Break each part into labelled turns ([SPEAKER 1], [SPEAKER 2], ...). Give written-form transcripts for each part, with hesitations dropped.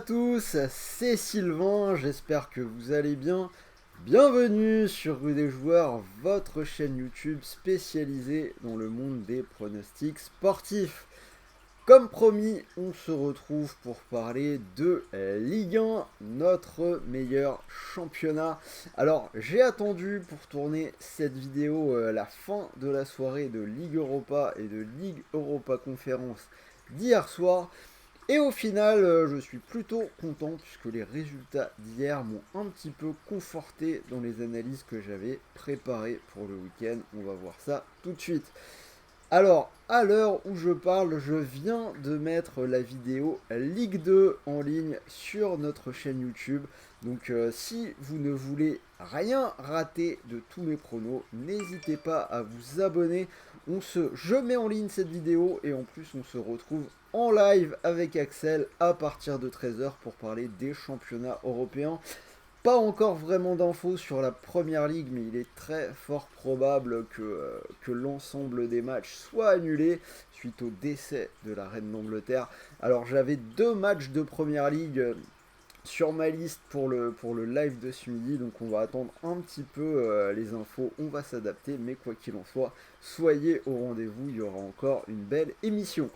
[SPEAKER 1] tous, c'est Sylvain, j'espère que vous allez bien. Bienvenue sur Rue des Joueurs, votre chaîne YouTube spécialisée dans le monde des pronostics sportifs. Comme promis, on se retrouve pour parler de Ligue 1, notre meilleur championnat. Alors, j'ai attendu pour tourner cette vidéo la fin de la soirée de Ligue Europa et de Ligue Europa Conférence d'hier soir. Et au final, je suis plutôt content puisque les résultats d'hier m'ont un petit peu conforté dans les analyses que j'avais préparées pour le week-end. On va voir ça tout de suite. Alors, à l'heure où je parle, je viens de mettre la vidéo Ligue 2 en ligne sur notre chaîne YouTube. Donc, si vous ne voulez rien rater de tous mes pronos, n'hésitez pas à vous abonner. Je mets en ligne cette vidéo et en plus, on se retrouve en live avec Axel à partir de 13h pour parler des championnats européens. Pas encore vraiment d'infos sur la première ligue, mais il est très fort probable que l'ensemble des matchs soient annulés suite au décès de la reine d'Angleterre. Alors j'avais 2 matchs de première ligue sur ma liste pour le live de ce midi, donc on va attendre un petit peu les infos, on va s'adapter, mais quoi qu'il en soit, soyez au rendez-vous, il y aura encore une belle émission.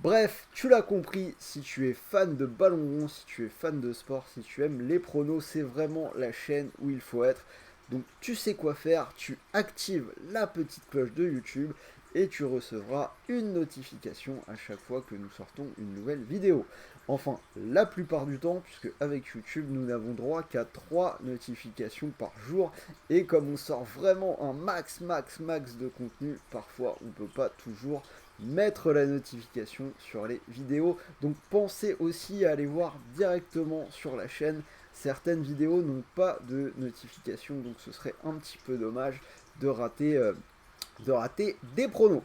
[SPEAKER 1] Bref, tu l'as compris, si tu es fan de ballon rond, si tu es fan de sport, si tu aimes les pronos, c'est vraiment la chaîne où il faut être. Donc tu sais quoi faire, tu actives la petite cloche de YouTube et tu recevras une notification à chaque fois que nous sortons une nouvelle vidéo. Enfin, la plupart du temps, puisque avec YouTube, nous n'avons droit qu'à 3 notifications par jour. Et comme on sort vraiment un max de contenu, parfois on ne peut pas toujours mettre la notification sur les vidéos. Donc pensez aussi à aller voir directement sur la chaîne. Certaines vidéos n'ont pas de notification, donc ce serait un petit peu dommage de rater des pronos.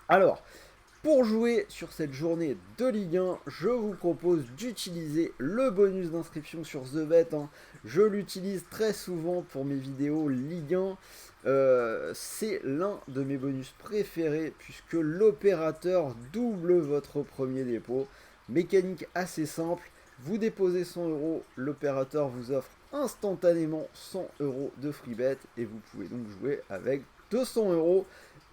[SPEAKER 1] Alors, pour jouer sur cette journée de Ligue 1, je vous propose d'utiliser le bonus d'inscription sur TheBet. Je l'utilise très souvent pour mes vidéos Ligue 1. C'est l'un de mes bonus préférés puisque l'opérateur double votre premier dépôt. Mécanique assez simple. Vous déposez 100 euros, l'opérateur vous offre instantanément 100 euros de free bet et vous pouvez donc jouer avec 200 euros.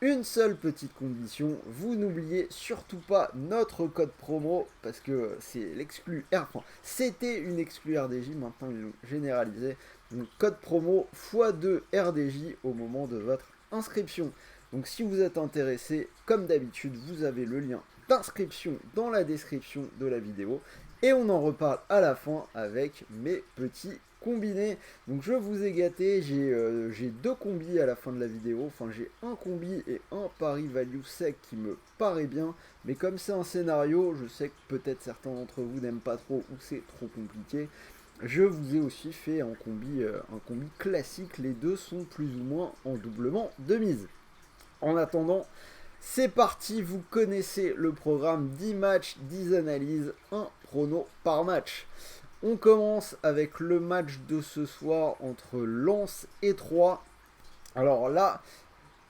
[SPEAKER 1] Une seule petite condition, vous n'oubliez surtout pas notre code promo parce que c'est l'exclu R. Enfin, c'était une exclu RDJ, maintenant ils l'ont généralisé. Donc code promo x2 RDJ au moment de votre inscription. Donc si vous êtes intéressé, comme d'habitude, vous avez le lien d'inscription dans la description de la vidéo. Et on en reparle à la fin avec mes petits combinés. Donc je vous ai gâté, j'ai 2 combis à la fin de la vidéo. Enfin j'ai un combi et un pari value sec qui me paraît bien. Mais comme c'est un scénario, je sais que peut-être certains d'entre vous n'aiment pas trop ou c'est trop compliqué. Je vous ai aussi fait un combi classique. Les deux sont plus ou moins en doublement de mise. En attendant, c'est parti, vous connaissez le programme, 10 matchs, 10 analyses, 1 prono par match. On commence avec le match de ce soir entre Lens et Troyes. Alors là,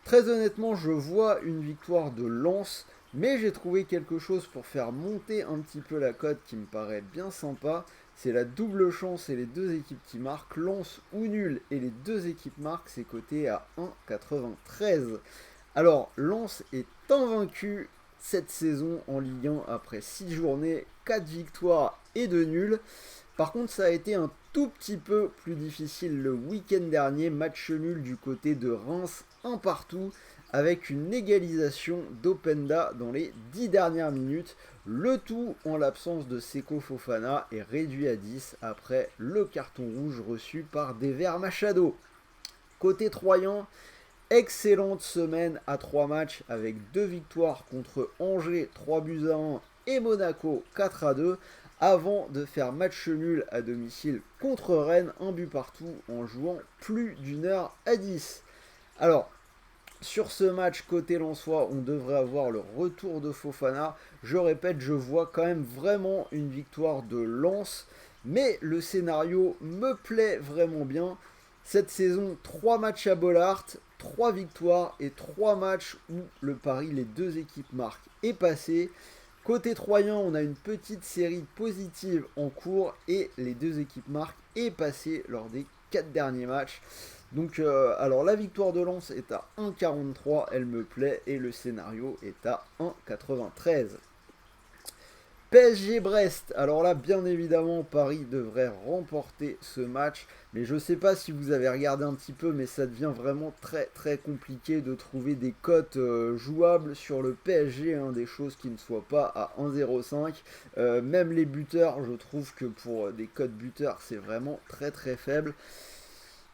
[SPEAKER 1] très honnêtement, je vois une victoire de Lens, mais j'ai trouvé quelque chose pour faire monter un petit peu la cote qui me paraît bien sympa. C'est la double chance et les deux équipes qui marquent. Lens ou nul et les deux équipes marquent, c'est coté à 1,93. Alors, Lens est invaincu cette saison en Ligue 1 après 6 journées, 4 victoires et 2 nuls. Par contre, ça a été un tout petit peu plus difficile le week-end dernier. Match nul du côté de Reims, un partout, avec une égalisation d'Openda dans les 10 dernières minutes. Le tout en l'absence de Seko Fofana est réduit à 10 après le carton rouge reçu par Dever Machado. Côté troyen, excellente semaine à 3 matchs avec 2 victoires contre Angers 3-1 et Monaco 4-2 avant de faire match nul à domicile contre Rennes, un but partout en jouant plus d'1h10. Alors, sur ce match côté lensois, on devrait avoir le retour de Fofana. Je répète, je vois quand même vraiment une victoire de Lens, mais le scénario me plaît vraiment bien. Cette saison, 3 matchs à Bollaert, 3 victoires et 3 matchs où le pari, les deux équipes marquent, est passé. Côté Troyen, on a une petite série positive en cours et les deux équipes marquent et passées lors des 4 derniers matchs. Donc, alors la victoire de Lens est à 1,43, elle me plaît, et le scénario est à 1,93. PSG Brest, alors là bien évidemment Paris devrait remporter ce match, mais je ne sais pas si vous avez regardé un petit peu, mais ça devient vraiment très très compliqué de trouver des cotes jouables sur le PSG, hein, des choses qui ne soient pas à 1,05. Même les buteurs, je trouve que pour des cotes buteurs c'est vraiment très très faible.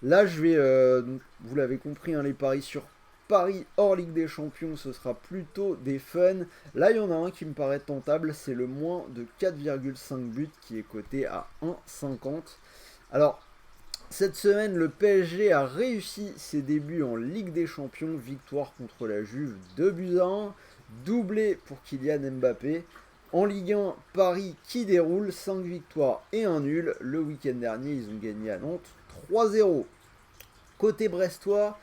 [SPEAKER 1] Là je vais, donc, vous l'avez compris, hein, les paris sur Paris hors Ligue des Champions, ce sera plutôt des fun. Là, il y en a un qui me paraît tentable, c'est le moins de 4,5 buts qui est coté à 1,50. Alors, cette semaine, le PSG a réussi ses débuts en Ligue des Champions, victoire contre la Juve 2-1, doublé pour Kylian Mbappé. En Ligue 1, Paris qui déroule, 5 victoires et 1 nul. Le week-end dernier, ils ont gagné à Nantes 3-0. Côté brestois,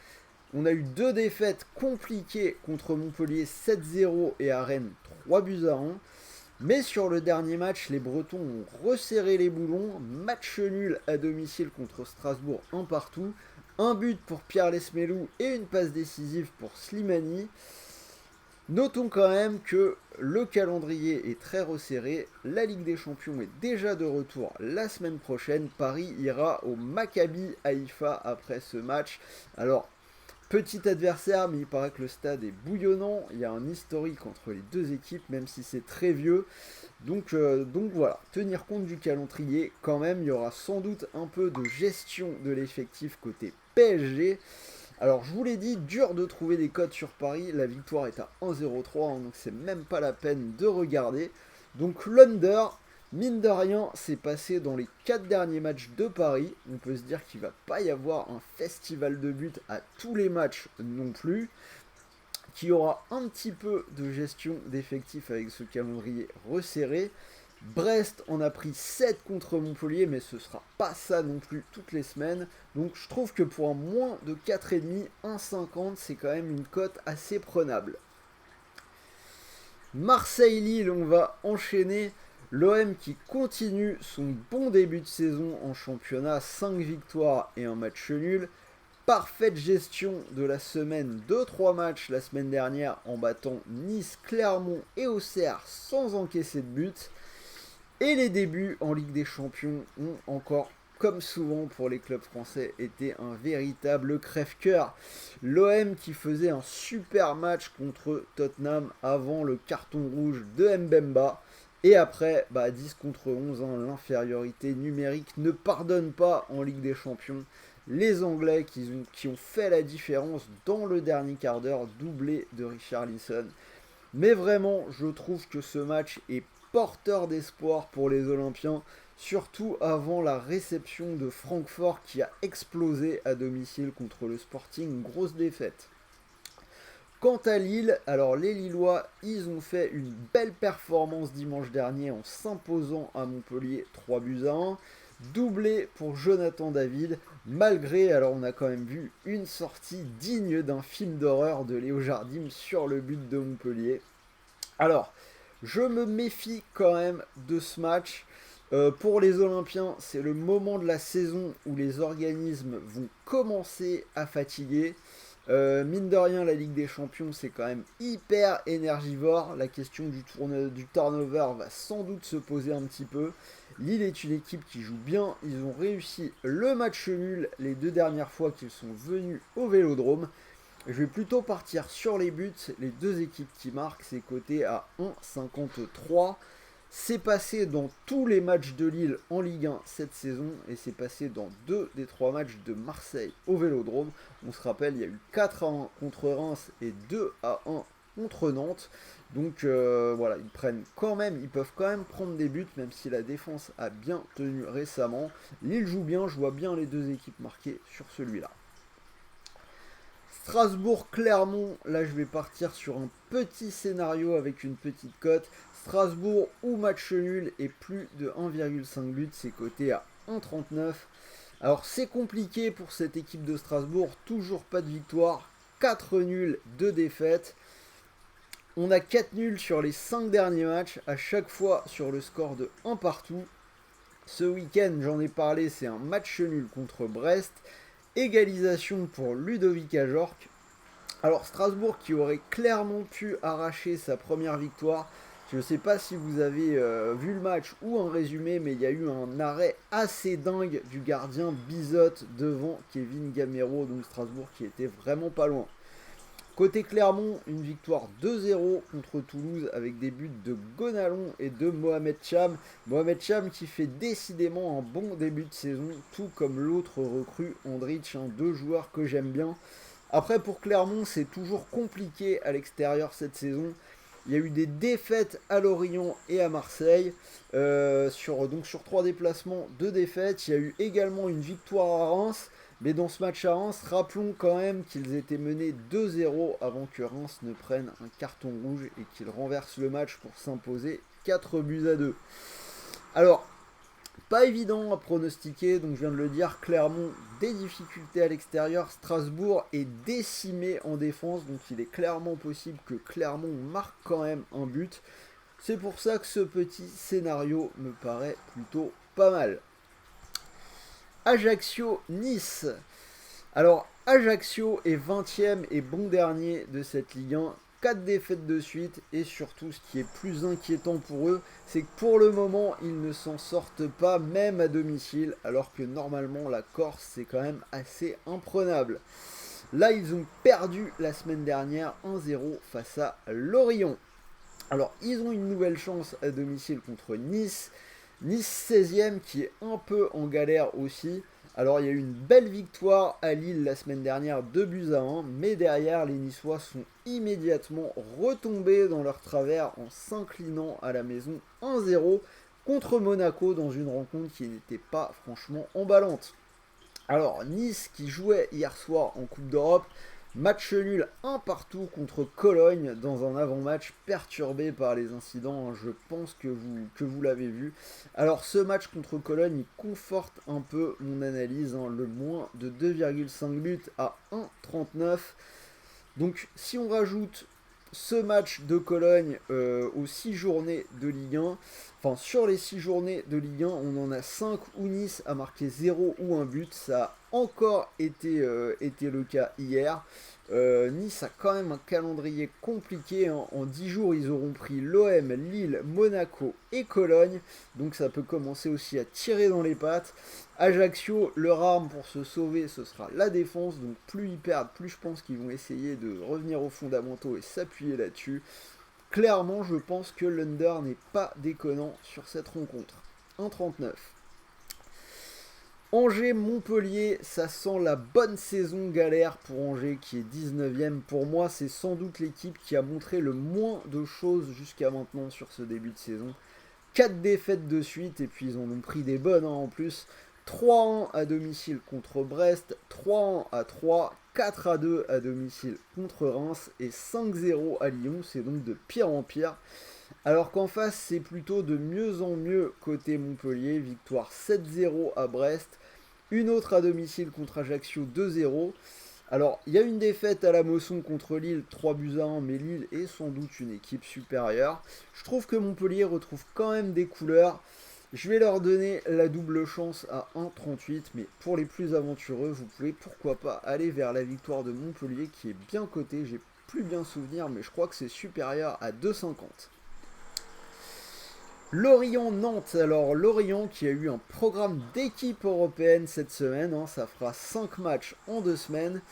[SPEAKER 1] on a eu 2 défaites compliquées contre Montpellier 7-0 et à Rennes 3-1. Mais sur le dernier match, les Bretons ont resserré les boulons. Match nul à domicile contre Strasbourg, un partout. Un but pour Pierre Lesmelou et une passe décisive pour Slimani. Notons quand même que le calendrier est très resserré. La Ligue des Champions est déjà de retour la semaine prochaine. Paris ira au Maccabi Haïfa après ce match. Alors, petit adversaire, mais il paraît que le stade est bouillonnant. Il y a un historique entre les deux équipes, même si c'est très vieux. Donc voilà, tenir compte du calendrier quand même. Il y aura sans doute un peu de gestion de l'effectif côté PSG. Alors je vous l'ai dit, dur de trouver des codes sur Paris. La victoire est à 1,03, hein, donc c'est même pas la peine de regarder. Donc l'under, mine de rien, c'est passé dans les 4 derniers matchs de Paris. On peut se dire qu'il ne va pas y avoir un festival de buts à tous les matchs non plus. Qu'il y aura un petit peu de gestion d'effectifs avec ce calendrier resserré. Brest en a pris 7 contre Montpellier, mais ce sera pas ça non plus toutes les semaines. Donc je trouve que pour un moins de 4,5, 1,50, c'est quand même une cote assez prenable. Marseille-Lille, on va enchaîner. L'OM qui continue son bon début de saison en championnat, 5 victoires et un match nul. Parfaite gestion de la semaine, 2-3 matchs la semaine dernière en battant Nice, Clermont et Auxerre sans encaisser de but. Et les débuts en Ligue des Champions ont encore, comme souvent pour les clubs français, été un véritable crève-cœur. L'OM qui faisait un super match contre Tottenham avant le carton rouge de Mbemba. Et après, 10 contre 11, hein, l'infériorité numérique ne pardonne pas en Ligue des Champions. Les Anglais qui ont fait la différence dans le dernier quart d'heure, doublé de Richarlison. Mais vraiment, je trouve que ce match est porteur d'espoir pour les Olympiens, surtout avant la réception de Francfort qui a explosé à domicile contre le Sporting, une grosse défaite. Quant à Lille, alors les Lillois, ils ont fait une belle performance dimanche dernier en s'imposant à Montpellier 3-1. Doublé pour Jonathan David, malgré, alors on a quand même vu une sortie digne d'un film d'horreur de Léo Jardim sur le but de Montpellier. Alors, je me méfie quand même de ce match. Pour les Olympiens, c'est le moment de la saison où les organismes vont commencer à fatiguer. Mine de rien, la Ligue des Champions, c'est quand même hyper énergivore. La question du turnover va sans doute se poser un petit peu. Lille est une équipe qui joue bien. Ils ont réussi le match nul les 2 dernières fois qu'ils sont venus au Vélodrome. Je vais plutôt partir sur les buts. Les 2 équipes qui marquent, c'est coté à 1,53. C'est passé dans tous les matchs de Lille en Ligue 1 cette saison et c'est passé dans 2 des 3 matchs de Marseille au Vélodrome. On se rappelle, il y a eu 4-1 contre Reims et 2-1 contre Nantes. Donc voilà, ils peuvent quand même prendre des buts, même si la défense a bien tenu récemment. Lille joue bien, je vois bien les 2 équipes marquées sur celui-là. Strasbourg-Clermont, là je vais partir sur un petit scénario avec une petite cote. Strasbourg ou match nul et plus de 1,5 but, c'est coté à 1,39. Alors c'est compliqué pour cette équipe de Strasbourg, toujours pas de victoire, 4 nuls, 2 défaites. On a 4 nuls sur les 5 derniers matchs, à chaque fois sur le score de 1 partout. Ce week-end, j'en ai parlé, c'est un match nul contre Brest. Égalisation pour Ludovic Ajorc. Alors Strasbourg qui aurait clairement pu arracher sa première victoire. Je ne sais pas si vous avez vu le match ou un résumé, mais il y a eu un arrêt assez dingue du gardien Bizotte devant Kevin Gamero, donc Strasbourg qui était vraiment pas loin. Côté Clermont, une victoire 2-0 contre Toulouse avec des buts de Gonalon et de Mohamed Cham. Mohamed Cham qui fait décidément un bon début de saison, tout comme l'autre recrue Andrich, deux joueurs que j'aime bien. Après pour Clermont, c'est toujours compliqué à l'extérieur cette saison. Il y a eu des défaites à Lorient et à Marseille. Sur 3 déplacements, 2 défaites. Il y a eu également une victoire à Reims. Mais dans ce match à Reims, rappelons quand même qu'ils étaient menés 2-0 avant que Reims ne prenne un carton rouge et qu'ils renversent le match pour s'imposer 4-2. Alors, pas évident à pronostiquer, donc je viens de le dire, Clermont, des difficultés à l'extérieur, Strasbourg est décimé en défense, donc il est clairement possible que Clermont marque quand même un but. C'est pour ça que ce petit scénario me paraît plutôt pas mal. Ajaccio-Nice. Alors, Ajaccio est 20e et bon dernier de cette Ligue 1. 4 défaites de suite et surtout ce qui est plus inquiétant pour eux, c'est que pour le moment ils ne s'en sortent pas même à domicile alors que normalement la Corse c'est quand même assez imprenable. Là ils ont perdu la semaine dernière 1-0 face à Lorient. Alors ils ont une nouvelle chance à domicile contre Nice. Nice 16e qui est un peu en galère aussi. Alors il y a eu une belle victoire à Lille la semaine dernière, 2-1, mais derrière les Niçois sont immédiatement retombés dans leur travers en s'inclinant à la maison 1-0 contre Monaco dans une rencontre qui n'était pas franchement emballante. Alors Nice qui jouait hier soir en Coupe d'Europe, match nul 1 partout contre Cologne dans un avant-match perturbé par les incidents, je pense que vous l'avez vu. Alors ce match contre Cologne il conforte un peu mon analyse, le moins de 2,5 buts à 1,39. Donc si on rajoute ce match de Cologne aux 6 journées de Ligue 1, enfin sur les 6 journées de Ligue 1, on en a 5 où Nice a marqué 0 ou 1 but. Ça a encore été le cas hier. Nice a quand même un calendrier compliqué. En 10 jours, ils auront pris l'OM, Lille, Monaco et Cologne. Donc ça peut commencer aussi à tirer dans les pattes. Ajaccio, leur arme pour se sauver, ce sera la défense. Donc plus ils perdent, plus je pense qu'ils vont essayer de revenir aux fondamentaux et s'appuyer là-dessus. Clairement, je pense que l'under n'est pas déconnant sur cette rencontre. 1,39. Angers-Montpellier, ça sent la bonne saison galère pour Angers qui est 19e. Pour moi, c'est sans doute l'équipe qui a montré le moins de choses jusqu'à maintenant sur ce début de saison. 4 défaites de suite et puis ils en ont pris des bonnes en plus. 3-1 à domicile contre Brest, 3-1 à 3, 4-2 à domicile contre Reims et 5-0 à Lyon. C'est donc de pire en pire. Alors qu'en face, c'est plutôt de mieux en mieux côté Montpellier. Victoire 7-0 à Brest. Une autre à domicile contre Ajaccio 2-0. Alors, il y a une défaite à la Mosson contre Lille 3-1, mais Lille est sans doute une équipe supérieure. Je trouve que Montpellier retrouve quand même des couleurs. Je vais leur donner la double chance à 1,38, mais pour les plus aventureux, vous pouvez pourquoi pas aller vers la victoire de Montpellier qui est bien cotée. J'ai plus bien souvenir, mais je crois que c'est supérieur à 2,50. Lorient-Nantes, alors Lorient qui a eu un programme d'équipe européenne cette semaine, ça fera 5 matchs en 2 semaines.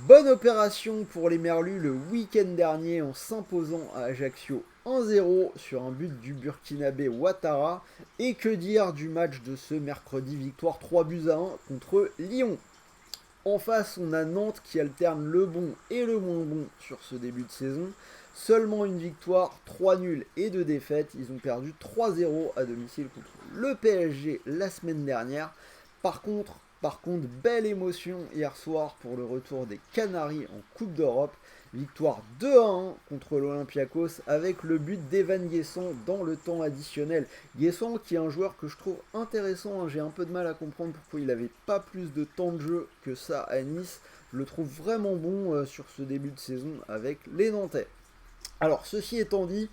[SPEAKER 1] Bonne opération pour les Merlus le week-end dernier en s'imposant à Ajaccio 1-0 sur un but du Burkinabé Ouattara. Et que dire du match de ce mercredi, victoire 3-1 contre Lyon. En face, on a Nantes qui alterne le bon et le moins bon sur ce début de saison. Seulement une victoire, 3 nuls et 2 défaites. Ils ont perdu 3-0 à domicile contre le PSG la semaine dernière. Par contre, belle émotion hier soir pour le retour des Canaries en Coupe d'Europe. Victoire 2-1 contre l'Olympiakos avec le but d'Evan Guessant dans le temps additionnel. Guessant qui est un joueur que je trouve intéressant, j'ai un peu de mal à comprendre pourquoi il n'avait pas plus de temps de jeu que ça à Nice. Je le trouve vraiment bon sur ce début de saison avec les Nantais. Alors, ceci étant dit,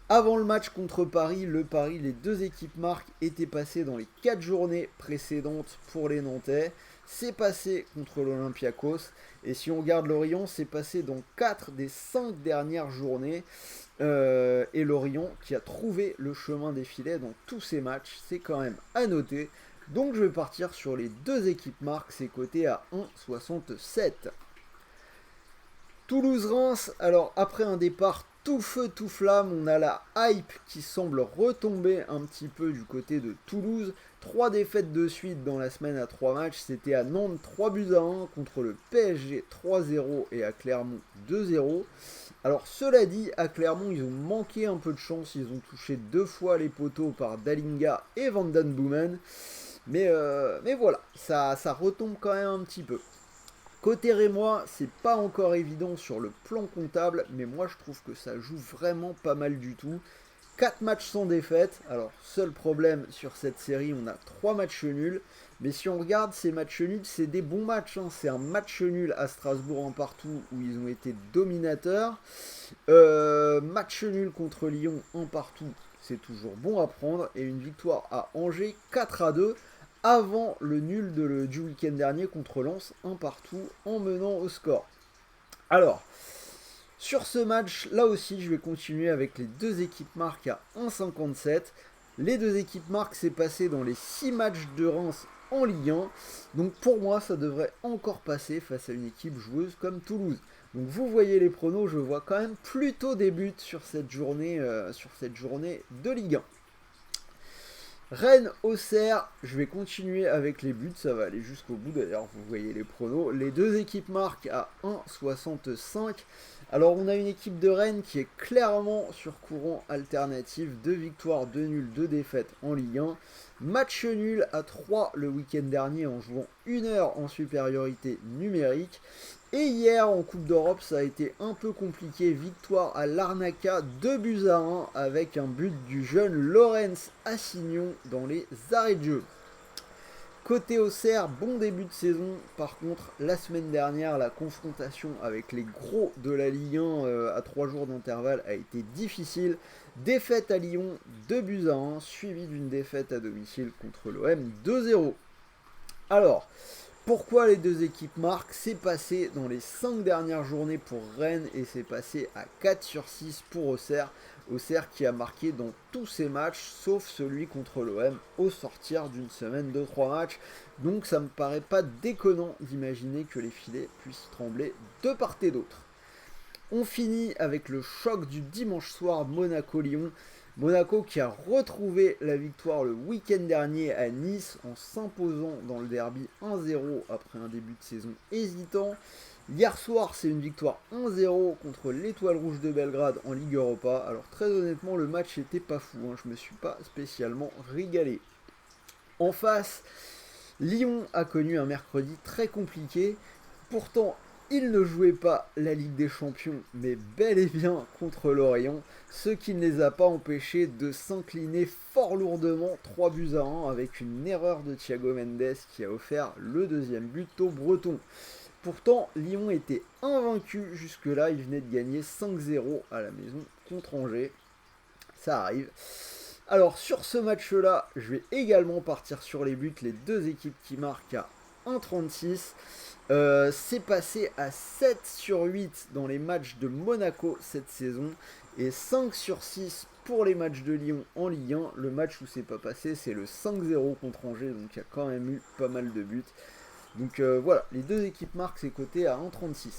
[SPEAKER 1] avant le match contre Paris, les deux équipes marques étaient passées dans les 4 journées précédentes pour les Nantais. C'est passé contre l'Olympiakos. Et si on regarde Lorient, c'est passé dans 4 des 5 dernières journées. Et Lorient qui a trouvé le chemin des filets dans tous ces matchs, c'est quand même à noter. Donc je vais partir sur les deux équipes marques, c'est coté à 1,67. Toulouse-Reims, alors après un départ tout feu tout flamme, on a la hype qui semble retomber un petit peu du côté de Toulouse. 3 défaites de suite dans la semaine à 3 matchs, c'était à Nantes 3-1 contre le PSG 3-0 et à Clermont 2-0. Alors cela dit, à Clermont ils ont manqué un peu de chance, ils ont touché 2 fois les poteaux par Dalinga et Van Den Boomen. Mais voilà, ça retombe quand même un petit peu. Côté Rémois, c'est pas encore évident sur le plan comptable, mais moi je trouve que ça joue vraiment pas mal du tout. 4 matchs sans défaite, alors seul problème sur cette série, on a 3 matchs nuls, mais si on regarde ces matchs nuls, c'est des bons matchs, hein. C'est un match nul à Strasbourg en partout où ils ont été dominateurs, match nul contre Lyon en partout, c'est toujours bon à prendre, et une victoire à Angers 4-2, avant le nul du week-end dernier contre Lens, un partout en menant au score. Alors, sur ce match, là aussi, je vais continuer avec les deux équipes marques à 1,57. Les deux équipes marques, c'est passé dans les 6 matchs de Reims en Ligue 1. Donc pour moi, ça devrait encore passer face à une équipe joueuse comme Toulouse. Donc vous voyez les pronos, je vois quand même plutôt des buts sur cette journée de Ligue 1. Rennes-Auxerre, je vais continuer avec les buts, ça va aller jusqu'au bout d'ailleurs, vous voyez les pronos. Les deux équipes marquent à 1,65. Alors on a une équipe de Rennes qui est clairement sur courant alternatif, 2 victoires, 2 nuls, 2 défaites en Ligue 1. Match nul à 3 le week-end dernier en jouant 1 heure en supériorité numérique. Et hier en Coupe d'Europe, ça a été un peu compliqué. Victoire à Larnaca, 2-1 avec un but du jeune Laurens Assignon dans les arrêts de jeu. Côté Auxerre, bon début de saison. Par contre, la semaine dernière, la confrontation avec les gros de la Ligue 1 à 3 jours d'intervalle a été difficile. Défaite à Lyon, 2-1, suivi d'une défaite à domicile contre l'OM 2-0. Alors, pourquoi les deux équipes marquent? C'est passé dans les 5 dernières journées pour Rennes et c'est passé à 4 sur 6 pour Auxerre. Auxerre qui a marqué dans tous ses matchs sauf celui contre l'OM au sortir d'une semaine de 3 matchs. Donc ça me paraît pas déconnant d'imaginer que les filets puissent trembler de part et d'autre. On finit avec le choc du dimanche soir Monaco-Lyon. Monaco qui a retrouvé la victoire le week-end dernier à Nice en s'imposant dans le derby 1-0 après un début de saison hésitant. Hier soir, c'est une victoire 1-0 contre l'Étoile Rouge de Belgrade en Ligue Europa. Alors très honnêtement, le match n'était pas fou, hein. Je me suis pas spécialement régalé. En face, Lyon a connu un mercredi très compliqué. Pourtant, ils ne jouaient pas la Ligue des Champions, mais bel et bien contre Lorient, ce qui ne les a pas empêchés de s'incliner fort lourdement 3-1 avec une erreur de Thiago Mendes qui a offert le deuxième but aux Bretons. Pourtant, Lyon était invaincu jusque-là, il venait de gagner 5-0 à la maison contre Angers. Ça arrive. Alors sur ce match-là, je vais également partir sur les buts, les deux équipes qui marquent à 1,36. C'est passé à 7 sur 8 dans les matchs de Monaco cette saison et 5 sur 6 pour les matchs de Lyon en Ligue 1. Le match où c'est pas passé, c'est le 5-0 contre Angers, donc il y a quand même eu pas mal de buts. Donc voilà, les deux équipes marquent, c'est coté à 1,36.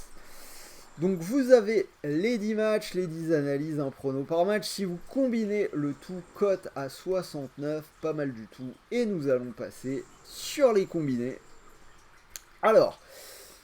[SPEAKER 1] Donc vous avez les 10 matchs, les 10 analyses, un prono par match. Si vous combinez le tout, cote à 69, pas mal du tout. Et nous allons passer sur les combinés. Alors,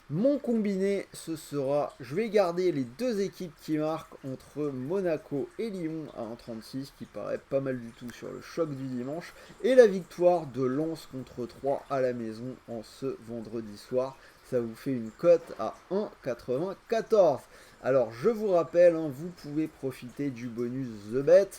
[SPEAKER 1] mon combiné, ce sera, je vais garder les deux équipes qui marquent entre Monaco et Lyon à 1,36, qui paraît pas mal du tout sur le choc du dimanche, et la victoire de Lens contre 3 à la maison en ce vendredi soir. Ça vous fait une cote à 1,94. Alors, je vous rappelle, hein, vous pouvez profiter du bonus The Bet.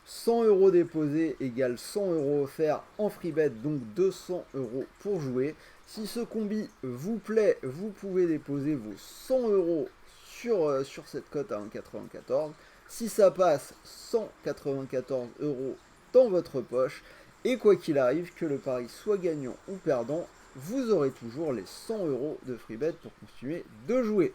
[SPEAKER 1] 100 € déposés égale 100 € offerts en free bet, donc 200 € pour jouer. Si ce combi vous plaît, vous pouvez déposer vos 100 € sur cette cote à 1,94. Si ça passe, 194 € dans votre poche. Et quoi qu'il arrive, que le pari soit gagnant ou perdant, vous aurez toujours les 100 € de free bet pour continuer de jouer.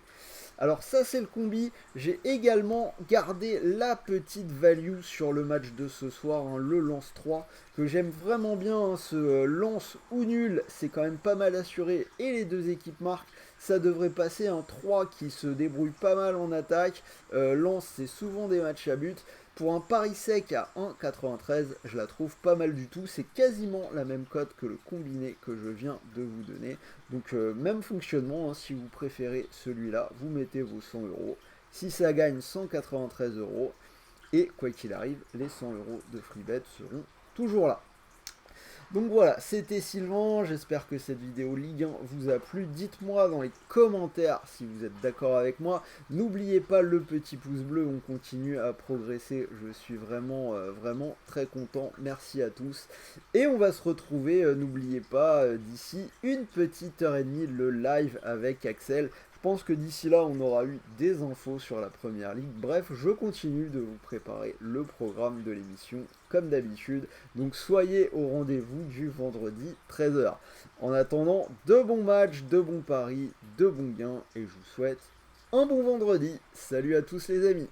[SPEAKER 1] Alors ça c'est le combi, j'ai également gardé la petite value sur le match de ce soir, hein, le lance 3, que j'aime vraiment bien, hein, ce lance ou nul, c'est quand même pas mal assuré, et les deux équipes marquent, ça devrait passer un 3 qui se débrouille pas mal en attaque, lance c'est souvent des matchs à but. Pour un pari sec à 1,93, je la trouve pas mal du tout. C'est quasiment la même cote que le combiné que je viens de vous donner. Donc même fonctionnement, hein, si vous préférez celui-là, vous mettez vos 100 €. Si ça gagne 193 €, et quoi qu'il arrive, les 100 € de free bet seront toujours là. Donc voilà, c'était Sylvain, j'espère que cette vidéo Ligue 1 vous a plu. Dites-moi dans les commentaires si vous êtes d'accord avec moi. N'oubliez pas le petit pouce bleu, on continue à progresser. Je suis vraiment, vraiment très content. Merci à tous. Et on va se retrouver, n'oubliez pas, d'ici une petite heure et demie, le live avec Axel. Je pense que d'ici là, on aura eu des infos sur la première ligue. Bref, je continue de vous préparer le programme de l'émission comme d'habitude. Donc soyez au rendez-vous du vendredi 13 h. En attendant, de bons matchs, de bons paris, de bons gains. Et je vous souhaite un bon vendredi. Salut à tous les amis.